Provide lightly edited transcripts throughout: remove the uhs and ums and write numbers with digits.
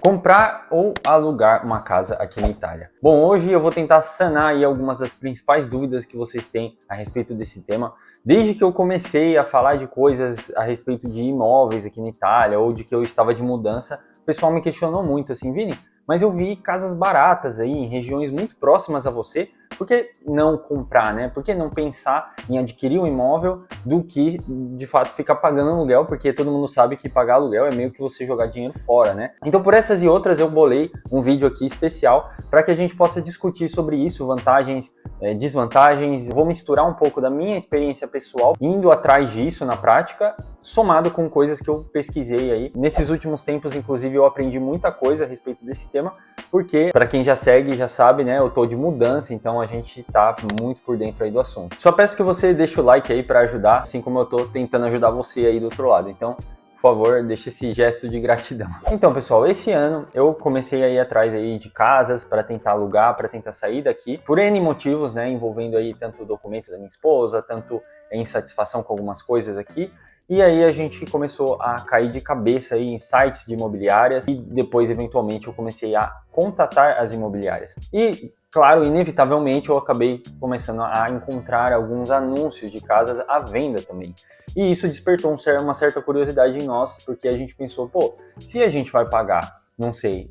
Comprar ou alugar uma casa aqui na Itália? Bom, hoje eu vou tentar sanar aí algumas das principais dúvidas que vocês têm a respeito desse tema. Desde que eu comecei a falar de coisas a respeito de imóveis aqui na Itália ou de que eu estava de mudança, o pessoal me questionou muito assim, Vini, mas eu vi casas baratas aí em regiões muito próximas a você, por que não comprar, né? Por que não pensar em adquirir um imóvel do que, de fato, ficar pagando aluguel? Porque todo mundo sabe que pagar aluguel é meio que você jogar dinheiro fora, né? Então, por essas e outras, eu bolei um vídeo aqui especial para que a gente possa discutir sobre isso, vantagens, desvantagens. Vou misturar um pouco da minha experiência pessoal, indo atrás disso na prática, somado com coisas que eu pesquisei aí. Nesses últimos tempos, inclusive, eu aprendi muita coisa a respeito desse tema, porque, para quem já segue, já sabe, né, eu tô de mudança, então a gente tá muito por dentro aí do assunto. Só peço que você deixe o like aí para ajudar, assim como eu tô tentando ajudar você aí do outro lado. Então, por favor, deixe esse gesto de gratidão. Então, pessoal, esse ano eu comecei a ir atrás aí de casas para tentar alugar, para tentar sair daqui, por N motivos, né, envolvendo aí tanto o documento da minha esposa, tanto a insatisfação com algumas coisas aqui. E aí a gente começou a cair de cabeça aí em sites de imobiliárias e depois, eventualmente, eu comecei a contatar as imobiliárias. E, claro, inevitavelmente eu acabei começando a encontrar alguns anúncios de casas à venda também. E isso despertou uma certa curiosidade em nós, porque a gente pensou, pô, se a gente vai pagar, não sei,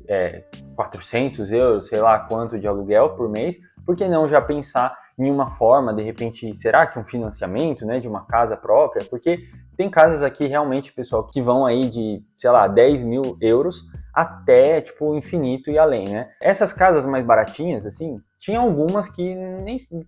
400 euros, sei lá quanto de aluguel por mês, por que não já pensar em uma forma, de repente, será que um financiamento, né, de uma casa própria? Porque tem casas aqui realmente, pessoal, que vão aí de, sei lá, 10 mil euros até, tipo, infinito e além, né? Essas casas mais baratinhas, assim, tinha algumas que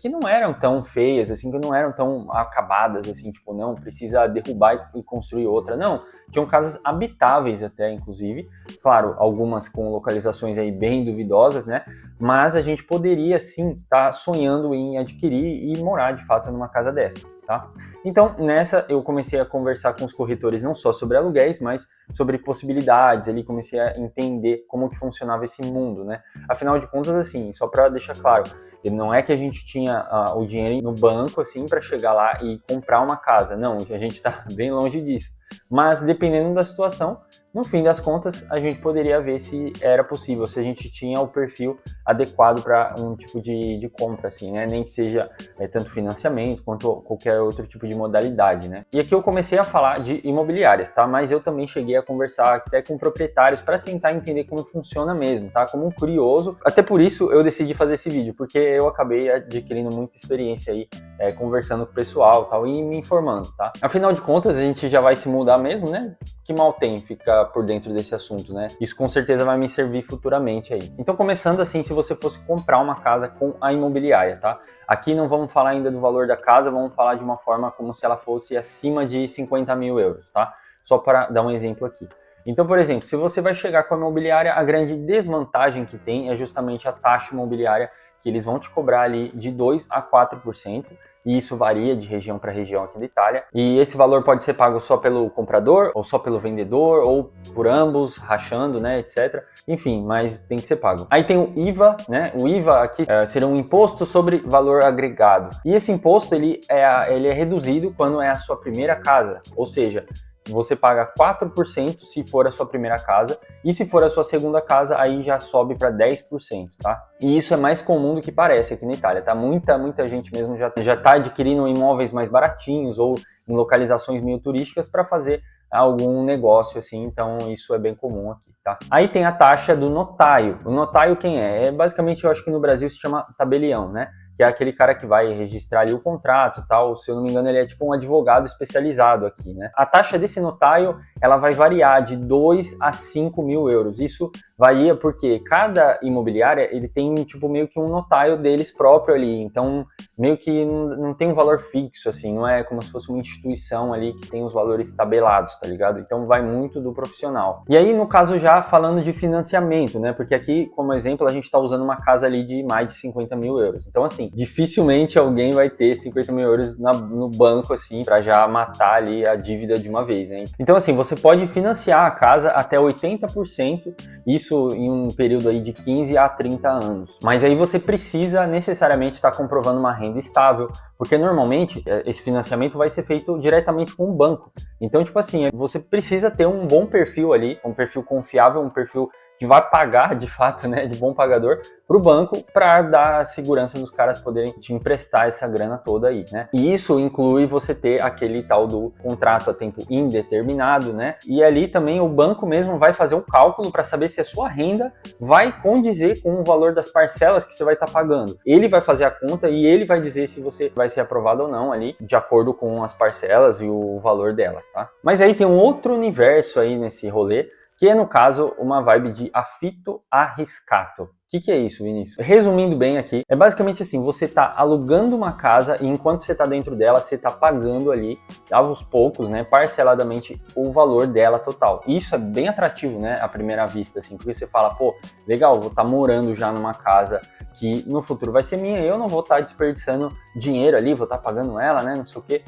não eram tão feias, assim, que não eram tão acabadas, assim, tipo, não, precisa derrubar e construir outra, não. Tinham casas habitáveis até, inclusive, claro, algumas com localizações aí bem duvidosas, né? Mas a gente poderia, sim, estar sonhando em adquirir e morar, de fato, numa casa dessa. Tá? Então, nessa eu comecei a conversar com os corretores não só sobre aluguéis, mas sobre possibilidades, ali comecei a entender como que funcionava esse mundo, né? Afinal de contas, assim, só para deixar claro, não é que a gente tinha o dinheiro no banco, assim, para chegar lá e comprar uma casa, não, a gente está bem longe disso. Mas, dependendo da situação, no fim das contas, a gente poderia ver se era possível, se a gente tinha o perfil adequado para um tipo de compra, assim, né? Nem que seja tanto financiamento quanto qualquer outro tipo de modalidade, né? E aqui eu comecei a falar de imobiliárias, tá? Mas eu também cheguei a conversar até com proprietários para tentar entender como funciona mesmo, tá? Como um curioso. Até por isso eu decidi fazer esse vídeo, porque eu acabei adquirindo muita experiência aí, conversando com o pessoal, tal, e me informando, tá? Afinal de contas, a gente já vai se mudar mesmo, né? Que mal tem ficar por dentro desse assunto, né? Isso com certeza vai me servir futuramente aí. Então, começando assim, se você fosse comprar uma casa com a imobiliária, tá? Aqui não vamos falar ainda do valor da casa, vamos falar de uma forma como se ela fosse acima de 50 mil euros, tá? Só para dar um exemplo aqui. Então, por exemplo, se você vai chegar com a imobiliária, a grande desvantagem que tem é justamente a taxa imobiliária, que eles vão te cobrar ali de 2 a 4%, e isso varia de região para região aqui da Itália. E esse valor pode ser pago só pelo comprador, ou só pelo vendedor, ou por ambos, rachando, né, etc. Enfim, mas tem que ser pago. Aí tem o IVA, né? O IVA aqui seria um imposto sobre valor agregado. E esse imposto, ele é reduzido quando é a sua primeira casa, ou seja, você paga 4% se for a sua primeira casa, e se for a sua segunda casa, aí já sobe para 10%, tá? E isso é mais comum do que parece aqui na Itália, tá? Muita gente mesmo já tá adquirindo imóveis mais baratinhos ou em localizações meio turísticas para fazer algum negócio assim, então isso é bem comum aqui, tá? Aí tem a taxa do notário. O notário quem é? Basicamente, eu acho que no Brasil se chama tabelião, né? Que é aquele cara que vai registrar ali o contrato e tal, se eu não me engano ele é tipo um advogado especializado aqui, né? A taxa desse notário, ela vai variar de 2 a 5 mil euros, isso varia porque cada imobiliária, ele tem tipo meio que um notário deles próprio ali, então meio que não tem um valor fixo, assim, não é como se fosse uma instituição ali que tem os valores tabelados, tá ligado? Então vai muito do profissional. E aí, no caso, já falando de financiamento, né? Porque aqui, como exemplo, a gente tá usando uma casa ali de mais de 50 mil euros. Então, assim, dificilmente alguém vai ter 50 mil euros no banco, assim, pra já matar ali a dívida de uma vez, né? Então, assim, você pode financiar a casa até 80%, isso em um período aí de 15 a 30 anos. Mas aí você precisa necessariamente estar comprovando uma renda estável, porque normalmente esse financiamento vai ser feito diretamente com o banco. Então, tipo assim, você precisa ter um bom perfil ali, um perfil confiável, um perfil que vai pagar de fato, né, de bom pagador, para o banco para dar segurança dos caras poderem te emprestar essa grana toda aí, né? E isso inclui você ter aquele tal do contrato a tempo indeterminado, né? E ali também o banco mesmo vai fazer o cálculo para saber se a sua renda vai condizer com o valor das parcelas que você vai estar pagando. Ele vai fazer a conta e ele vai dizer se você vai ser aprovado ou não ali, de acordo com as parcelas e o valor delas, tá? Mas aí tem um outro universo aí nesse rolê, que é, no caso, uma vibe de affitto arriscato. O que é isso, Vinícius? Resumindo bem aqui, é basicamente assim, você está alugando uma casa e enquanto você está dentro dela, você está pagando ali, aos poucos, né, parceladamente, o valor dela total. Isso é bem atrativo, né, à primeira vista, assim, porque você fala, pô, legal, vou estar morando já numa casa que no futuro vai ser minha, eu não vou estar desperdiçando dinheiro ali, vou estar pagando ela, né, não sei o quê.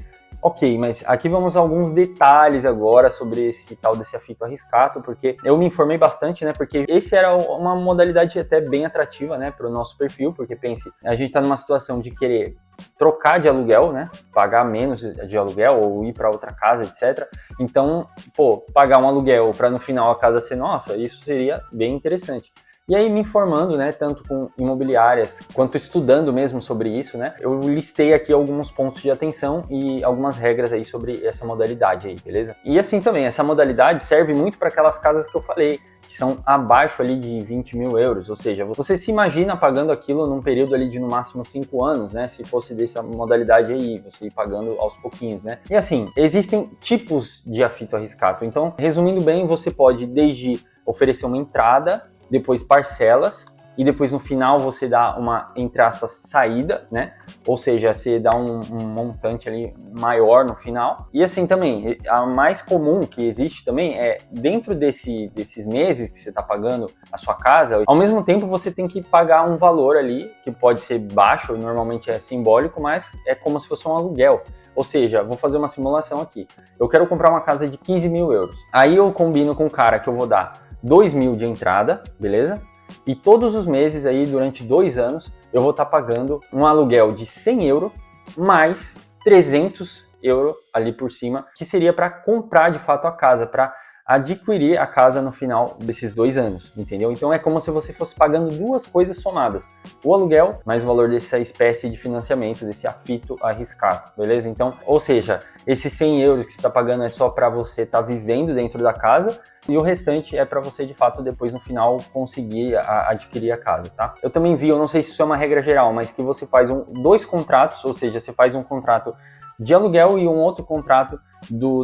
Ok, mas aqui vamos a alguns detalhes agora sobre esse tal desse affitto arriscato, porque eu me informei bastante, né, porque esse era uma modalidade até bem atrativa, né, para o nosso perfil, porque pense, a gente está numa situação de querer trocar de aluguel, né, pagar menos de aluguel ou ir para outra casa, etc. Então, pô, pagar um aluguel para no final a casa ser nossa, isso seria bem interessante. E aí me informando, né, tanto com imobiliárias quanto estudando mesmo sobre isso, né, eu listei aqui alguns pontos de atenção e algumas regras aí sobre essa modalidade aí, beleza? E assim também, essa modalidade serve muito para aquelas casas que eu falei, que são abaixo ali de 20 mil euros, ou seja, você se imagina pagando aquilo num período ali de no máximo 5 anos, né, se fosse dessa modalidade aí, você ir pagando aos pouquinhos, né? E assim, existem tipos de affitto arriscado, então, resumindo bem, você pode desde oferecer uma entrada, depois parcelas, e depois no final você dá uma, entre aspas, saída, né? Ou seja, você dá um montante ali maior no final. E assim também, a mais comum que existe também é, dentro desses meses que você está pagando a sua casa, ao mesmo tempo você tem que pagar um valor ali, que pode ser baixo, normalmente é simbólico, mas é como se fosse um aluguel. Ou seja, vou fazer uma simulação aqui. Eu quero comprar uma casa de 15 mil euros. Aí eu combino com o cara que eu vou dar 2 mil de entrada, beleza? E todos os meses aí, durante 2 anos, eu vou estar pagando um aluguel de 100 euros mais 300 euros ali por cima, que seria para comprar de fato a casa, para adquirir a casa no final desses 2 anos, entendeu? Então é como se você fosse pagando duas coisas somadas, o aluguel mais o valor dessa espécie de financiamento, desse affitto arriscado, beleza? Então, ou seja, esses 100 euros que você está pagando é só para você estar vivendo dentro da casa, e o restante é para você, de fato, depois no final conseguir adquirir a casa, tá? Eu também vi, eu não sei se isso é uma regra geral, mas que você faz dois contratos, ou seja, você faz um contrato de aluguel e um outro contrato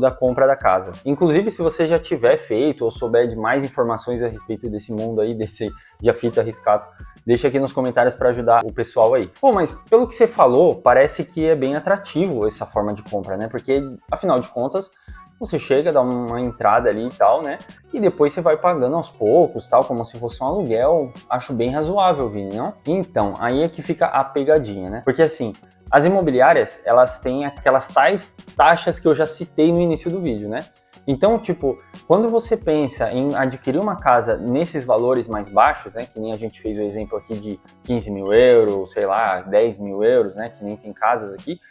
da compra da casa. Inclusive, se você já tiver feito ou souber de mais informações a respeito desse mundo aí, de affitto arriscado, deixa aqui nos comentários para ajudar o pessoal aí. Pô, mas pelo que você falou, parece que é bem atrativo essa forma de compra, né? Porque, afinal de contas, você chega, dá uma entrada ali e tal, né? E depois você vai pagando aos poucos, tal, como se fosse um aluguel. Acho bem razoável, Vini, não? Então, aí é que fica a pegadinha, né? Porque assim, as imobiliárias, elas têm aquelas tais taxas que eu já citei no início do vídeo, né? Então, tipo, quando você pensa em adquirir uma casa nesses valores mais baixos, né? Que nem a gente fez o exemplo aqui de 15 mil euros, sei lá, 10 mil euros, né? Que nem tem casas aqui.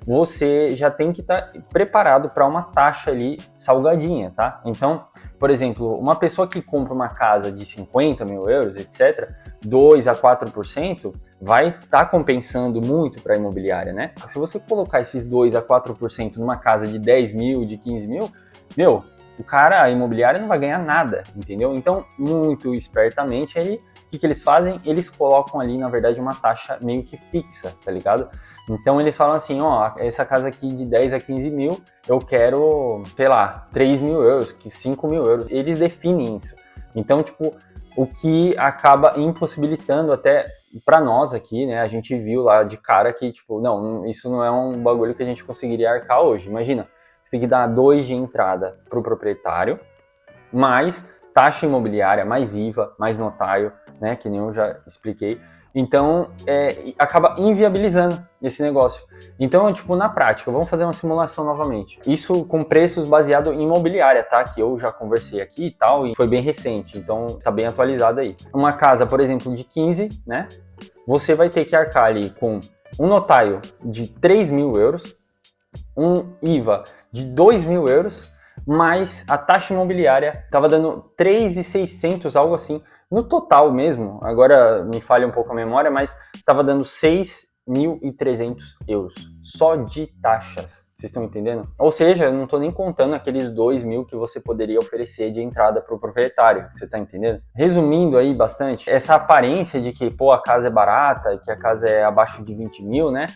Você já tem que estar preparado para uma taxa ali salgadinha, tá? Então, por exemplo, uma pessoa que compra uma casa de 50 mil euros, etc., 2 a 4% vai estar compensando muito para a imobiliária, né? Se você colocar esses 2 a 4% numa casa de 10 mil, de 15 mil, meu, o cara, a imobiliária não vai ganhar nada, entendeu? Então, muito espertamente, aí, o que eles fazem? Eles colocam ali, na verdade, uma taxa meio que fixa, tá ligado? Então, eles falam assim, ó, essa casa aqui de 10 a 15 mil, eu quero, sei lá, 3 mil euros, 5 mil euros. Eles definem isso. Então, tipo, o que acaba impossibilitando até para nós aqui, né? A gente viu lá de cara que, tipo, não, isso não é um bagulho que a gente conseguiria arcar hoje. Imagina, você tem que dar 2 de entrada para o proprietário, mais taxa imobiliária, mais IVA, mais notário, né? Que nem eu já expliquei. Então, acaba inviabilizando esse negócio. Então, tipo, na prática, vamos fazer uma simulação novamente. Isso com preços baseados em imobiliária, tá? Que eu já conversei aqui e tal, e foi bem recente, então tá bem atualizado aí. Uma casa, por exemplo, de 15, né? Você vai ter que arcar ali com um notário de 3 mil euros, um IVA de 2 mil euros, mais a taxa imobiliária estava dando 3.600, algo assim, No total mesmo, agora me falha um pouco a memória, mas estava dando 6.300 euros só de taxas. Vocês estão entendendo? Ou seja, eu não estou nem contando aqueles 2.000 que você poderia oferecer de entrada para o proprietário. Você está entendendo? Resumindo aí bastante, essa aparência de que pô, a casa é barata, que a casa é abaixo de 20.000, né?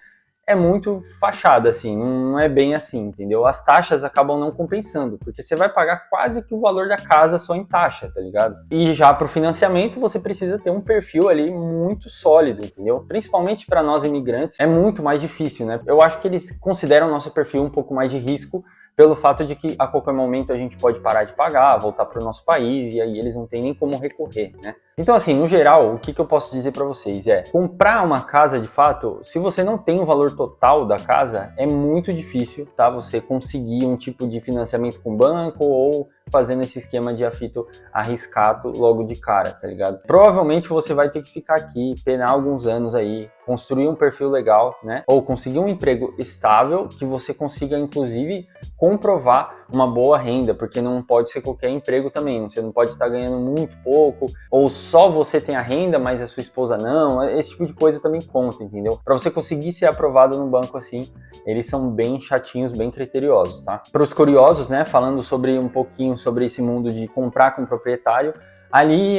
É muito fachada, assim, não é bem assim, entendeu? As taxas acabam não compensando, porque você vai pagar quase que o valor da casa só em taxa, tá ligado? E já para o financiamento, você precisa ter um perfil ali muito sólido, entendeu? Principalmente para nós imigrantes, é muito mais difícil, né? Eu acho que eles consideram o nosso perfil um pouco mais de risco, pelo fato de que a qualquer momento a gente pode parar de pagar, voltar para o nosso país, e aí eles não têm nem como recorrer, né? Então, assim, no geral, o que eu posso dizer para vocês é, comprar uma casa de fato, se você não tem o valor total da casa, é muito difícil, tá? Você conseguir um tipo de financiamento com banco ou fazendo esse esquema de afito arriscado logo de cara, tá ligado? Provavelmente você vai ter que ficar aqui, penar alguns anos aí, construir um perfil legal, né? Ou conseguir um emprego estável que você consiga, inclusive, comprovar uma boa renda, porque não pode ser qualquer emprego também, você não pode estar ganhando muito pouco, ou só você tem a renda, mas a sua esposa não, esse tipo de coisa também conta, entendeu? Para você conseguir ser aprovado no banco assim, eles são bem chatinhos, bem criteriosos, tá? Para os curiosos, né, falando sobre um pouquinho sobre esse mundo de comprar com proprietário, ali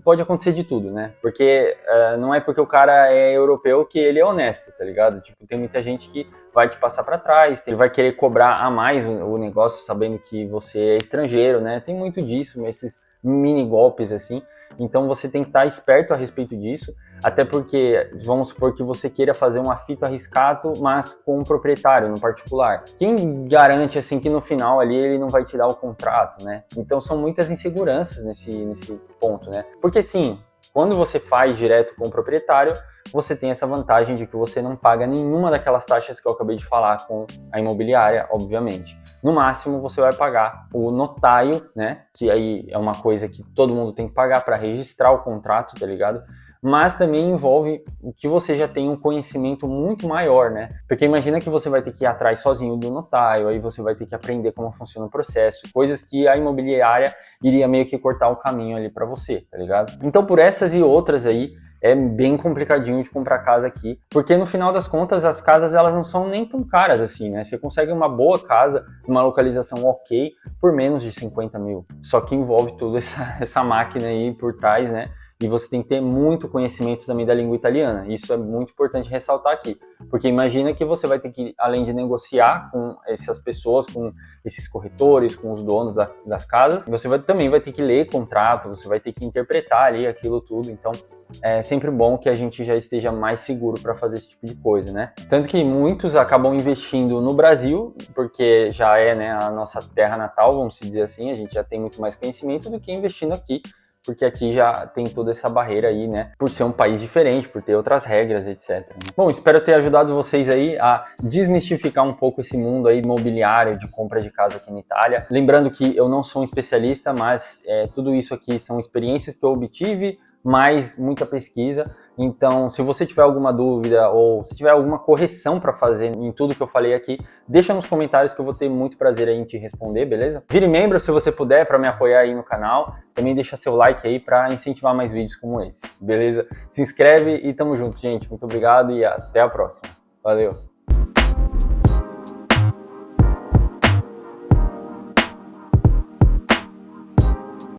pode acontecer de tudo, né? Porque não é porque o cara é europeu que ele é honesto, tá ligado? Tipo, tem muita gente que vai te passar para trás, ele vai querer cobrar a mais o negócio sabendo que você é estrangeiro, né? Tem muito disso, esses mini golpes assim. Então você tem que estar esperto a respeito disso, até porque vamos supor que você queira fazer um afito arriscado, mas com um proprietário no particular. Quem garante assim que no final ali ele não vai te dar o contrato, né? Então são muitas inseguranças nesse ponto, né? Porque sim, quando você faz direto com o proprietário, você tem essa vantagem de que você não paga nenhuma daquelas taxas que eu acabei de falar com a imobiliária, obviamente. No máximo, você vai pagar o notário, né? Que aí é uma coisa que todo mundo tem que pagar para registrar o contrato, tá ligado? Mas também envolve o que você já tem um conhecimento muito maior, né? Porque imagina que você vai ter que ir atrás sozinho do notário, aí você vai ter que aprender como funciona o processo, coisas que a imobiliária iria meio que cortar o caminho ali para você, tá ligado? Então, por essas e outras aí, é bem complicadinho de comprar casa aqui, porque no final das contas as casas elas não são nem tão caras assim, né? Você consegue uma boa casa, numa localização ok, por menos de 50.000. Só que envolve toda essa máquina aí por trás, né? E você tem que ter muito conhecimento também da língua italiana. Isso é muito importante ressaltar aqui, porque imagina que você vai ter que, além de negociar com essas pessoas, com esses corretores, com os donos das casas, você também vai ter que ler contrato, você vai ter que interpretar ali aquilo tudo. Então, é sempre bom que a gente já esteja mais seguro para fazer esse tipo de coisa, né? Tanto que muitos acabam investindo no Brasil, porque já é, né, a nossa terra natal, vamos dizer assim, a gente já tem muito mais conhecimento do que investindo aqui, porque aqui já tem toda essa barreira aí, né? Por ser um país diferente, por ter outras regras, etc. Bom, espero ter ajudado vocês aí a desmistificar um pouco esse mundo aí imobiliário de compra de casa aqui na Itália. Lembrando que eu não sou um especialista, mas tudo isso aqui são experiências que eu obtive, mais muita pesquisa. Então, se você tiver alguma dúvida ou se tiver alguma correção para fazer em tudo que eu falei aqui, deixa nos comentários que eu vou ter muito prazer aí em te responder, beleza? Vire membro se você puder para me apoiar aí no canal. Também deixa seu like aí para incentivar mais vídeos como esse, beleza? Se inscreve e tamo junto, gente. Muito obrigado e até a próxima. Valeu!